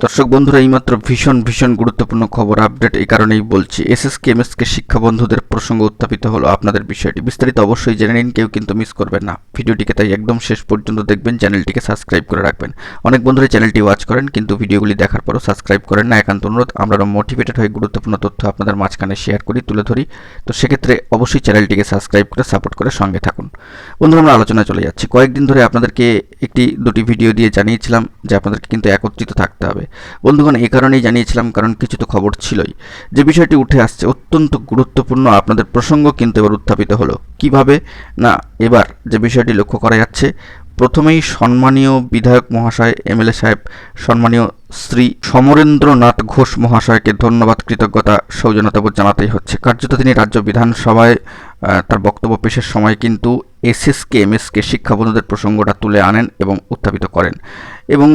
দর্শক বন্ধুরা, এইমাত্র ভীষণ গুরুত্বপূর্ণ খবর আপডেট এই কারণেই বলছি। এসএসকে এমএসকে শিক্ষা বন্ধুদের প্রসঙ্গ উত্থাপিত হলো। আপনাদের বিষয়টি বিস্তারিত অবশ্যই জেনে নিন, কেউ কিন্তু মিস করবেন না ভিডিওটিকে। তাই একদম শেষ পর্যন্ত দেখবেন, চ্যানেলটিকে সাবস্ক্রাইব করে রাখবেন। অনেক বন্ধুরা চ্যানেলটি ওয়াচ করেন কিন্তু ভিডিওগুলি দেখার পরও সাবস্ক্রাইব করেন না। একান্ত অনুরোধ, আমরা মোটিভেটেড হয়ে গুরুত্বপূর্ণ তথ্য আপনাদের মাঝখানে শেয়ার করি, তুলে ধরি। তো সেক্ষেত্রে অবশ্যই চ্যানেলটিকে সাবস্ক্রাইব করে সাপোর্ট করে সঙ্গে থাকুন। বন্ধুরা, আমরা আলোচনায় চলে যাচ্ছি। কয়েকদিন ধরে আপনাদেরকে দুটি ভিডিও দিয়ে জানিয়েছিলাম যে আপনাদেরকে কিন্তু একত্রিত থাকতে হবে। বন্ধুগণ, এই কারণেই জানিয়েছিলাম, কারণ কিছু তো খবর ছিলই। যে বিষয়টি উঠে আসছে অত্যন্ত গুরুত্বপূর্ণ, আপনাদের প্রসঙ্গ কিন্তু এবার উত্থাপিত হলো। কিভাবে না, এবার যে বিষয়টি লক্ষ্য করা যাচ্ছে, প্রথমেই সম্মানীয় বিধায়ক মহাশয়, এমএলএ সাহেব, সম্মানীয় শ্রী সমরেন্দ্রনাথ ঘোষ মহাশয়কে ধন্যবাদ, কৃতজ্ঞতা, সৌজন্যতাবোধ জানাতেই হচ্ছে। কার্যত তিনি রাজ্য বিধানসভায় তার বক্তব্য পেশের সময় কিন্তু এসএসকে এমএসকে শিক্ষা বন্ধুদের প্রসঙ্গটা তুলে আনেন এবং উত্থাপিত করেন, এবং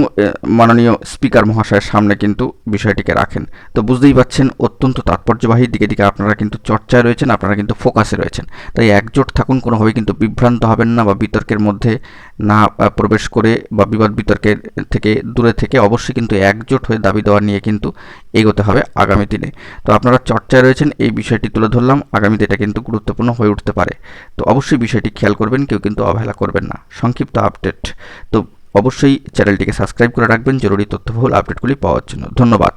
মাননীয় স্পিকার মহাশয়ের সামনে কিন্তু বিষয়টিকে রাখেন। তো বুঝতেই পাচ্ছেন, অত্যন্ত তাৎপর্যবাহী। দিকে দিকে আপনারা কিন্তু চর্চায় রয়েছেন, আপনারা কিন্তু ফোকাসে রয়েছেন। তাই একজোট থাকুন, কোনোভাবেই কিন্তু বিভ্রান্ত হবেন না বা বিতর্কের মধ্যে না প্রবেশ করে বা বিবাদ বিতর্কের থেকে দূরে থেকে অবশ্যই কিন্তু একজোট হয়ে দাবি দেওয়া নিয়ে কিন্তু এগোতে হবে আগামী দিনে। তো আপনারা চর্চায় রয়েছেন, এই বিষয়টি তুলে ধরলাম। আগামীতে এটা কিন্তু গুরুত্বপূর্ণ হয়ে উঠতে পারে। তো অবশ্যই বিষয়টি খেয়াল করবেন, কেউ কিন্তু অবহেলা করবেন না। সংক্ষিপ্ত আপডেট। তো অবশ্যই চ্যানেলটিকে সাবস্ক্রাইব করে রাখবেন জরুরি তথ্যবহুল আপডেটগুলি পাওয়ার জন্য। ধন্যবাদ।